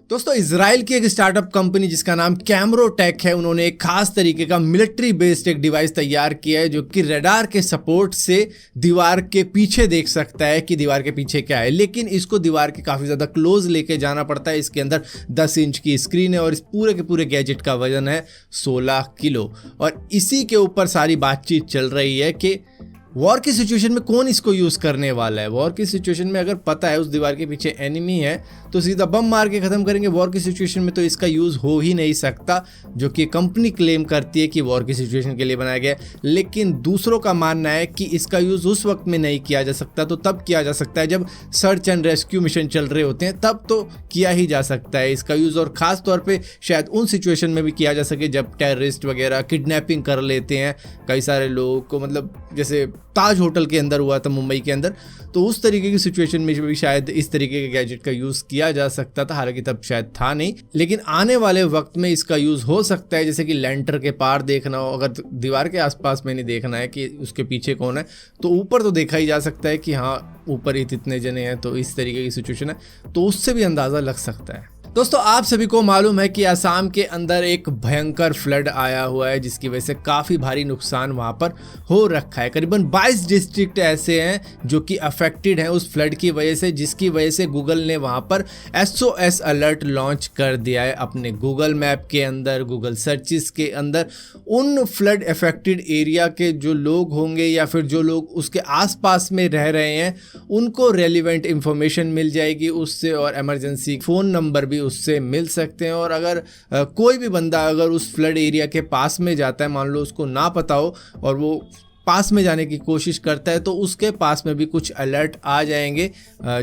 दोस्तों इजराइल की एक स्टार्टअप कंपनी जिसका नाम कैमरोटेक है, उन्होंने एक खास तरीके का मिलिट्री बेस्ड एक डिवाइस तैयार किया है जो कि रडार के सपोर्ट से दीवार के पीछे देख सकता है कि दीवार के पीछे क्या है, लेकिन इसको दीवार के काफ़ी ज़्यादा क्लोज लेके जाना पड़ता है। इसके अंदर 10 इंच की स्क्रीन है और इस पूरे के पूरे गैजेट का वजन है 16 किलो। और इसी के ऊपर सारी बातचीत चल रही है कि वॉर की सिचुएशन में कौन इसको यूज़ करने वाला है। वॉर की सिचुएशन में अगर पता है उस दीवार के पीछे एनिमी है तो सीधा बम मार के ख़त्म करेंगे। वॉर की सिचुएशन में तो इसका यूज़ हो ही नहीं सकता, जो कि कंपनी क्लेम करती है कि वॉर की सिचुएशन के लिए बनाया गया है। लेकिन दूसरों का मानना है कि इसका यूज़ उस वक्त में नहीं किया जा सकता, तो तब किया जा सकता है जब सर्च एंड रेस्क्यू मिशन चल रहे होते हैं, तब तो किया ही जा सकता है इसका यूज़। और ख़ास तौर पर शायद उन सिचुएशन में भी किया जा सके जब टेररिस्ट वगैरह किडनैपिंग कर लेते हैं कई सारे लोगों को, मतलब जैसे ताज होटल के अंदर हुआ था मुंबई के अंदर, तो उस तरीके की सिचुएशन में भी शायद इस तरीके के गैजेट का यूज़ किया जा सकता था। हालांकि तब शायद था नहीं, लेकिन आने वाले वक्त में इसका यूज़ हो सकता है। जैसे कि लेंटर के पार देखना हो, अगर दीवार के आसपास में नहीं देखना है कि उसके पीछे कौन है, तो ऊपर तो देखा ही जा सकता है कि हाँ ऊपर ही इतने जने हैं, तो इस तरीके की सिचुएशन है, तो उससे भी अंदाज़ा लग सकता है। दोस्तों आप सभी को मालूम है कि असम के अंदर एक भयंकर फ्लड आया हुआ है जिसकी वजह से काफ़ी भारी नुकसान वहाँ पर हो रखा है। करीबन 22 डिस्ट्रिक्ट ऐसे हैं जो कि अफेक्टेड हैं उस फ्लड की वजह से, जिसकी वजह से गूगल ने वहाँ पर SOS अलर्ट लॉन्च कर दिया है अपने गूगल मैप के अंदर, गूगल सर्चिस के अंदर। उन फ्लड अफेक्टेड एरिया के जो लोग होंगे या फिर जो लोग उसके आसपास में रह रहे हैं उनको रेलिवेंट इंफॉर्मेशन मिल जाएगी उससे, और इमरजेंसी फ़ोन नंबर भी उससे मिल सकते हैं। और अगर कोई भी बंदा अगर उस फ्लड एरिया के पास में जाता है, मान लो उसको ना पता हो और वो पास में जाने की कोशिश करता है, तो उसके पास में भी कुछ अलर्ट आ जाएंगे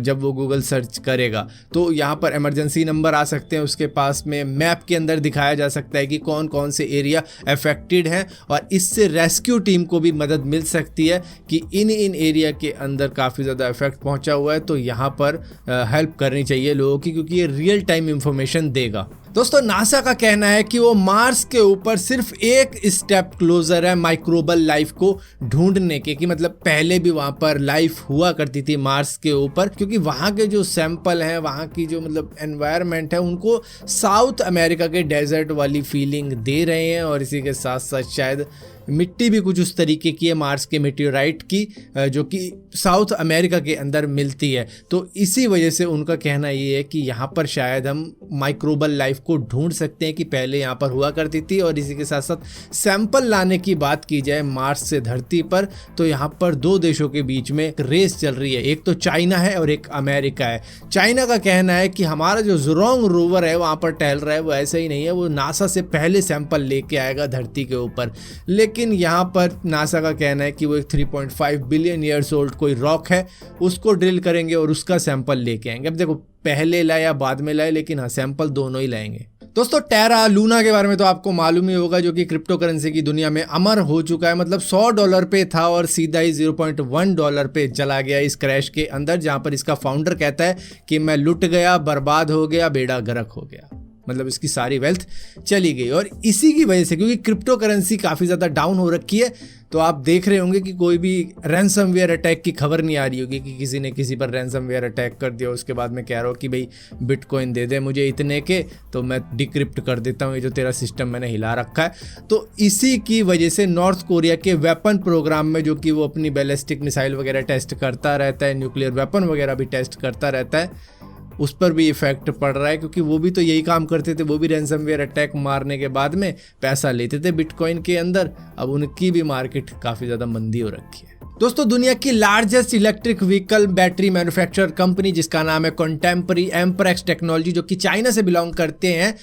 जब वो गूगल सर्च करेगा। तो यहाँ पर इमरजेंसी नंबर आ सकते हैं उसके पास में, मैप के अंदर दिखाया जा सकता है कि कौन कौन से एरिया अफेक्टेड हैं, और इससे रेस्क्यू टीम को भी मदद मिल सकती है कि इन एरिया के अंदर काफ़ी ज़्यादा इफेक्ट पहुँचा हुआ है, तो यहाँ पर हेल्प करनी चाहिए लोगों की, क्योंकि ये रियल टाइम इंफॉर्मेशन देगा। दोस्तों नासा का कहना है कि वो मार्स के ऊपर सिर्फ एक स्टेप क्लोजर है माइक्रोबल लाइफ को ढूंढने के, कि मतलब पहले भी वहाँ पर लाइफ हुआ करती थी मार्स के ऊपर, क्योंकि वहाँ के जो सैंपल हैं, वहाँ की जो मतलब एनवायरनमेंट है, उनको साउथ अमेरिका के डेजर्ट वाली फीलिंग दे रहे हैं। और इसी के साथ साथ शायद मिट्टी भी कुछ उस तरीके की है मार्स के मेटेओराइट की, जो कि साउथ अमेरिका के अंदर मिलती है। तो इसी वजह से उनका कहना ये है कि यहाँ पर शायद हम माइक्रोबल लाइफ को ढूंढ सकते हैं कि पहले यहाँ पर हुआ करती थी। और इसी के साथ साथ सैंपल लाने की बात की जाए मार्स से धरती पर, तो यहाँ पर दो देशों के बीच में एक रेस चल रही है, एक तो चाइना है और एक अमेरिका है। चाइना का कहना है कि हमारा जो ज़ुरोंग रोवर है वहाँ पर टहल रहा है वो ऐसा ही नहीं है, वो नासा से पहले सैंपल लेके आएगा धरती के ऊपर। लेकिन यहाँ पर नासा का कहना है कि वो एक 3.5 बिलियन ईयर्स ओल्ड कोई रॉक है, उसको ड्रिल करेंगे और उसका सैंपल लेके आएंगे। अब देखो पहले लाए या बाद में लाए, लेकिन हाँ सैंपल दोनों ही लाएंगे। दोस्तों टेरा लूना के बारे में तो आपको मालूम ही होगा, जो कि क्रिप्टो करेंसी की दुनिया में अमर हो चुका है। मतलब $100 पे था और सीधा ही $0.1 पे चला गया इस क्रैश के अंदर, जहाँ पर इसका फाउंडर कहता है कि मैं लुट गया, बर्बाद हो गया, बेड़ा गर्क हो गया। मतलब इसकी सारी वेल्थ चली गई। और इसी की वजह से, क्योंकि क्रिप्टो करेंसी काफ़ी ज़्यादा डाउन हो रखी है, तो आप देख रहे होंगे कि कोई भी रैंसमवेयर अटैक की खबर नहीं आ रही होगी कि किसी ने किसी पर रैंसमवेयर अटैक कर दिया, उसके बाद में कह रहा हो कि भाई बिटकॉइन दे दे मुझे इतने के, तो मैं डिक्रिप्ट कर देता हूँ ये जो तेरा सिस्टम मैंने हिला रखा है। तो इसी की वजह से नॉर्थ कोरिया के वेपन प्रोग्राम में, जो कि वो अपनी बैलिस्टिक मिसाइल वगैरह टेस्ट करता रहता है, न्यूक्लियर वेपन वगैरह भी टेस्ट करता रहता है, उस पर भी इफेक्ट पड़ रहा है। क्योंकि वो भी तो यही काम करते थे, वो भी रैंसमवेयर अटैक मारने के बाद में पैसा लेते थे बिटकॉइन के अंदर। अब उनकी भी मार्केट काफ़ी ज़्यादा मंदी हो रखी है। दोस्तों दुनिया की largest electric vehicle battery manufacturer company जिसका नाम है कॉन्टेम्परी एम्प्रेक्स टेक्नोलॉजी, जो कि चाइना से बिलोंग करते हैं,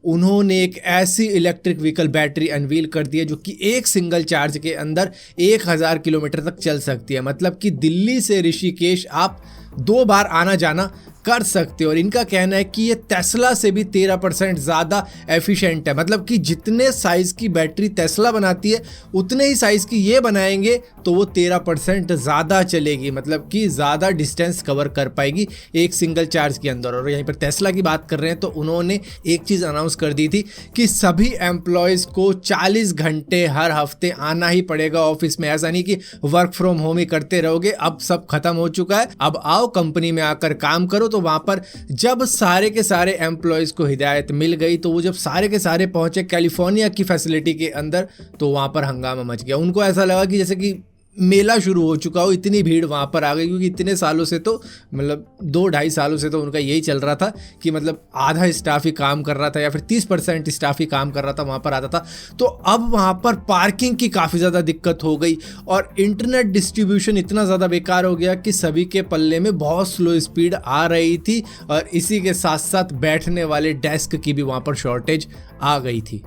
उन्होंने एक ऐसी इलेक्ट्रिक व्हीकल बैटरी अनवील कर दी है जो कि एक सिंगल चार्ज के अंदर 1000 किलोमीटर तक चल सकती है। मतलब कि दिल्ली से ऋषिकेश आप 2 बार आना जाना कर सकते हो। और इनका कहना है कि ये टेस्ला से भी 13% ज़्यादा एफिशिएंट है। मतलब कि जितने साइज़ की बैटरी टेस्ला बनाती है उतने ही साइज़ की ये बनाएंगे तो वो 13% ज़्यादा चलेगी, मतलब कि ज़्यादा डिस्टेंस कवर कर पाएगी एक सिंगल चार्ज के अंदर। और यहीं पर टेस्ला की बात कर रहे हैं तो उन्होंने एक चीज़ अनाउंस कर दी थी कि सभी एम्प्लॉयज़ को 40 घंटे हर हफ्ते आना ही पड़ेगा ऑफिस में। ऐसा नहीं कि वर्क फ्रॉम होम ही करते रहोगे, अब सब खत्म हो चुका है, अब आओ आओ कंपनी में आकर काम करो। तो वहाँ पर जब सारे के सारे एम्प्लॉयज़ को हिदायत मिल गई तो वो जब सारे के सारे पहुँचे कैलिफोर्निया की फैसिलिटी के अंदर तो वहाँ पर हंगामा मच गया। उनको ऐसा लगा कि जैसे कि मेला शुरू हो चुका हो, इतनी भीड़ वहाँ पर आ गई, क्योंकि इतने सालों से तो मतलब 2-2.5 सालों से तो उनका यही चल रहा था कि मतलब आधा स्टाफ ही काम कर रहा था या फिर 30% स्टाफ ही काम कर रहा था, वहाँ पर आता था। तो अब वहाँ पर पार्किंग की काफ़ी ज़्यादा दिक्कत हो गई और इंटरनेट डिस्ट्रीब्यूशन इतना ज़्यादा बेकार हो गया कि सभी के पल्ले में बहुत स्लो स्पीड आ रही थी और इसी के साथ साथ बैठने वाले डेस्क की भी वहाँ पर शॉर्टेज आ गई थी।